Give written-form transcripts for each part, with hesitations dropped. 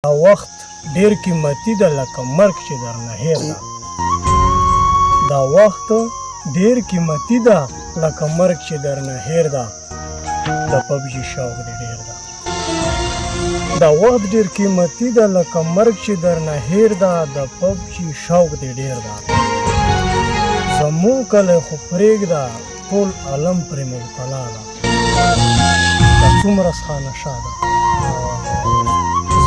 دا وخت ډیر قیمتي ده لکه مرګ چې درنه هېر ده. دا وخت ډیر قیمتي ده لکه مرګ چې درنه هېر ده. د پبجي شوق دې ډیر ده. دا وخت ډیر قیمتي ده لکه مرګ چې درنه هېر ده. د پبجي شوق دې ډیر ده. زمون کلی خو پرېږده ټول عالم پرې مبتلا ده. دا څومره ښه نشه ده.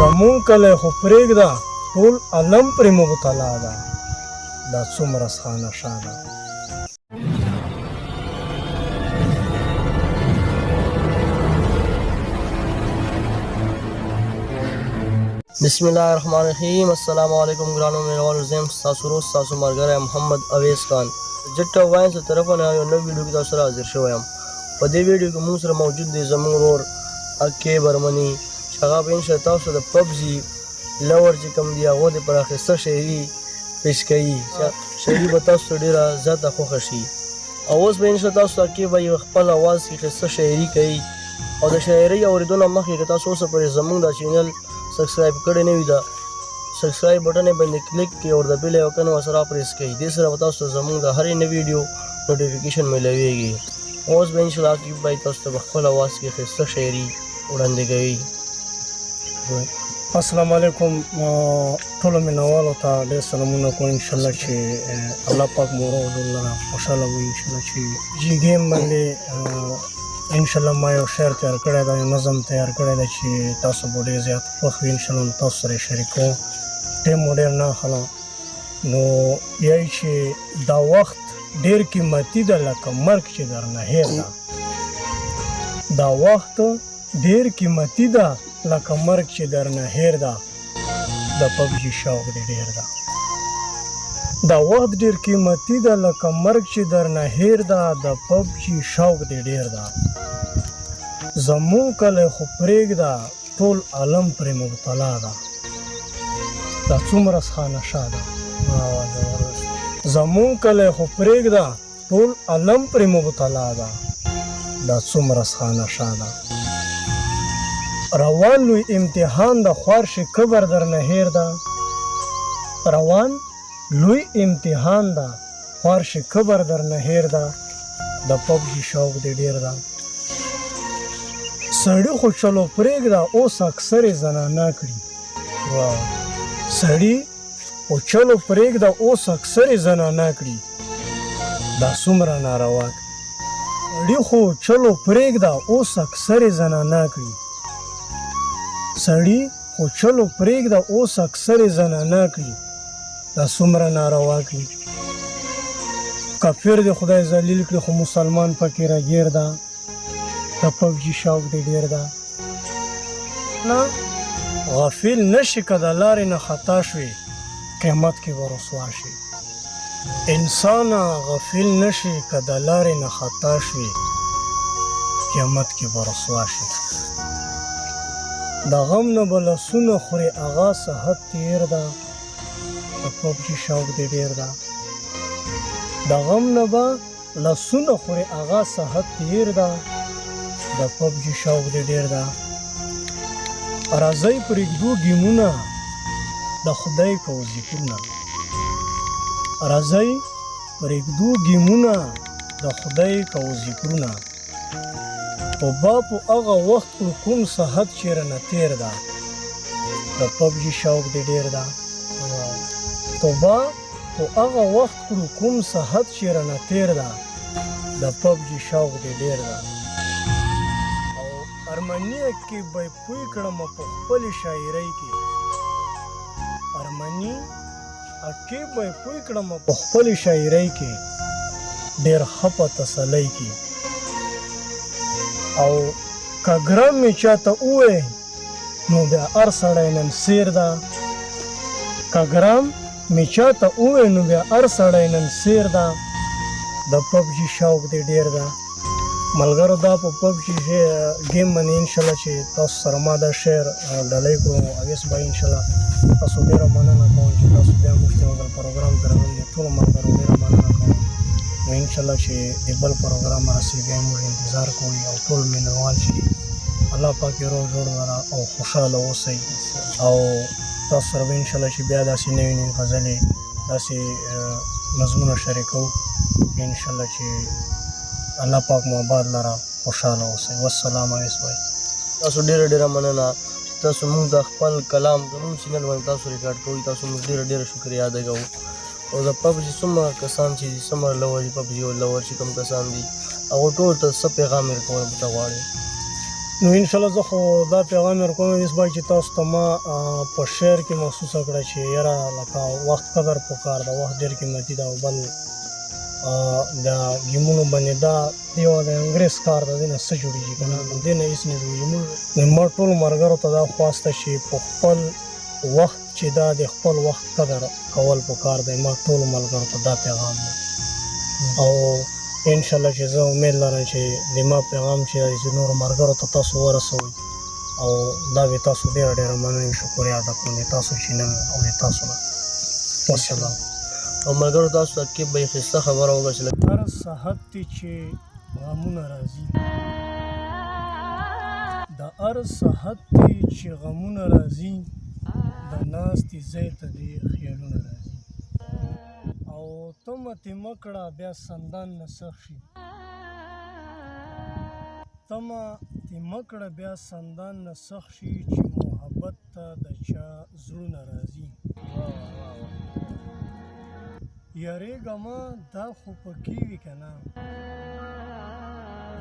زمون کلی خو پرېږده ټول عالم پرې مبتلا ده. دا څومره ښه نشه ده. بسم الله الرحمن الرحیم. السلام علیکم ګرانو مینوالو، زه یم ستاسو ورور ستاسو ملګری محمد اویس خان. جټ وایس طرفه نه یو نوی ویډیو کې تاسو سره حاضر شوی یم. په دې ویډیو کې موږ سره موجود دی زموږ ورور اکې برمني چې هغه به انشاءالله تاسو د پبجي لور چې کوم دی هغو د پر اخیسته شاعري پیش کوي. شاعري به تاسو ته ډېره زیاته خوښه شي. او اوس به انشاءالله تاسو ته اکې به یو خپل اواز کې ښایسته شاعري کوي. او د شاعرۍ اورېدو نه مخکې که تاسو اوسه پورې زموږ دا چینل سبسکرایب کړی نه وي د سبسکرایب بټن یې باندې کلیک کړئ او د بیل آیکن ورسره پریس کړئ. دې سره به تاسو ته زموږ د هرې نوې ویډیو نوټیفیکیشن میلاویږي. اوس به انشاءالله عاقب بھائی تاسو ته په خپل اواز کې ښایسته شاعري وړاندې کوي. السلام علیکم ټولو مینوالو ته ډېر سلامونه کوم. انشاءالله چې الله پاک مو روغ جوړ خوشحاله وي. انشاءالله چې جي ګیم باندې انشاءالله ما یو شعر تیار کړی ده، یو نظم تیار کړی ده چې تاسو به ډېر زیات خوښ وي. انشاءالله تاسو سره یې شریکوم. ټایم مو ډېر نه اخلم. نو یایي چې دا وخت ډېر قیمتي ده لکه مرګ چې درنه هېر ده. دا وخت ډېر قیمتي ده لکه مرګ چې درنه هېر ده. د پبجي شوق دې ډېر ده. دا وخت ډېر قیمتي ده لکه مرګ چې درنه هېر ده. د پبجي شوق دې ډېر ده. زمون کلی خو پرېږده ټول عالم پرې مبتلا ده. دا څومره ښه نشه ده. زمون کلی خو پرېږده ټول عالم پرې مبتلا ده. دا څومره ښه نشه ده. روان لوی امتحان د خوار شي کبر درنه هېر ده. روان لوی امتحان ده خوار شي کبر درنه هېر ده. د پبجي شوق دې ډېر ده. سړي خو چلو پرېږده اوس اکثرې زنانه کړي. سړي خو چلو پرېږده اوس اکثرې زنانه کړي. دا څومره ناروا کړي. سړي خو چلو پرېږده اوس اکثرې زنانه کړي. سړي خو چلو پرېږده اوس اکثرې زنانه کړي. دا څومره ناروا کړي. کافر دې خدای ذلیل کړي خو مسلمان پکې راګیر ده. د پبجي شوق دې ډېر ده. نه غافل نشي که د لارې نه خطا شوې قیامت کې به رسوا شي. انسانه غافل نشي که د لارې نه خطا شوې قیامت کې به رسوا شي. د غم نه به لاسونه خورې هغه صحت تېر ده. د پبجي شوق دې ډېر ده. د غم نه به لاسونه خورې هغه صحت تېر ده. د پبجي شوق دې ډېر ده. راځئ پرېږدو ګیمونه د خدای کوو ذکرونه. راځئ پرېږدو ګیمونه د خدای کوو ذکرونه. توبه په هغه وخت کړو کوم صحت چې رانه تېر ده. د پبجي شوق دې ډېر ده. توبه په هغه وخت کړو کوم صحت چې رانه تېر ده. د پبجي شوق دې ډېر ده. ارمنیه کې به پوی کړم په خپلې شاعرۍ کې. ارمني کې به پوی کړم په خپلې شاعرۍ کې. ډېر ښه په تسلۍ کې. او که ګرم مې چاته ووایي نو بیا هر سړی نن سیر ده. که ګرم مې چاته ووایي نو بیا هر سړی نن سیر ده. د پبجي شوق دې ډېر ده. ملګرو دا په پبجي ګیم باندې انشاءالله چې تاسو سره ما دا شعر ډالۍ کړو. اویس بھائی انشاءالله تاسو ډېره مننه کوم چې تاسو بیا موږ ته بل پروګرام ته راغلي. ټولو ملګرو ډېره مننه کوم. نو انشاءالله چې د بل پروګرام راسي بیا موږ انتظار کوو. او ټول مینوال چې الله پاک یې روغ جوړ لره او خوشحاله اوسئ. او تاسو سره به انشاءالله چې بیا داسې نوې نوې غزلې داسې نظمونه شریکوو انشاءالله چې الله پاک مو آباد لره خوشحاله اوسئ. والسلام علیکم. تاسو ډېره ډېره مننه تاسو موږ د خپل کلام زموږ چینل باندې تاسو ریکارډ کوئ تاسو موږ ډېره ډېره شکریه ادا کوو او د پبجي څومره کسان چې دي څومره لور دي پبجي او لور چې کوم کسان دي هغو ټول ته څه پیغام یې ورکول ته غواړئ؟ نو انشاءالله زه خو دا پیغام یې ورکوم اس بای چې تاسو ته ما په شعر کې محسوسه کړه چې یاره لکه وخت قدر پکار ده وخت ډېر قیمتي ده او بل د ګیمونو باندې دا یو د انګریز کار ده دې نه څه جوړېږي که نه دې نه هېڅ نه جوړېږي موږ ما ټولو ملګرو ته دا خواسته چې په خپل وخت چې دا د خپل وخت قدر کول پکار دی ما ټولو ملګرو ته دا پیغام دی او انشاءالله چې زه امید لرم چې د ما پیغام چې نورو ملګرو ته تاسو ورسوئ او دا به تاسو ډېره ډېره مننه شکریه ادا کوم د تاسو چینل او د تاسو نه. والسلام. او ملګرو تاسو ته کې به یې ښایسته خبره وکړه چې هر صحت دی چې غمونه راځي د هر صحت دی چې غمونه راځي د ناستې ځای ته دې خیالونه راځي او تمه تې مه کړه بیا سندان نه سخ شي تمه تې مه کړه بیا سندان نه سخ شي چې محبت ته د چا زړونه راځي یاریږه ما دا خو پکې وي که نه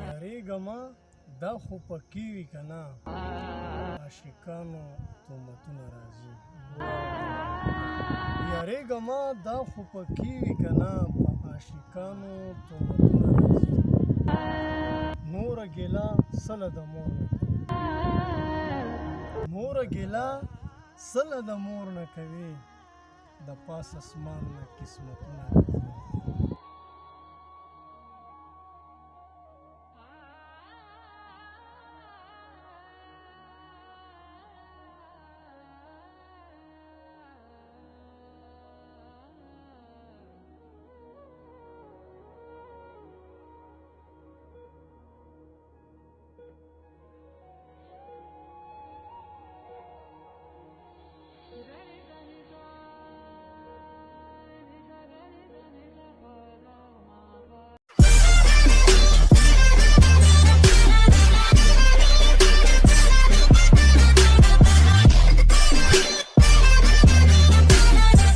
یاریږه ما دا خو پکې وي که نه عاشقانو تهمتونه راځي یاریږه ما دا خو پکې وي که نه په عاشقانو تهمتونه راځي نوره ګیله سله د مور نه کوي نوره ګیله سله د مور نه کوي د پاس اسمان نه قسمتونه راځي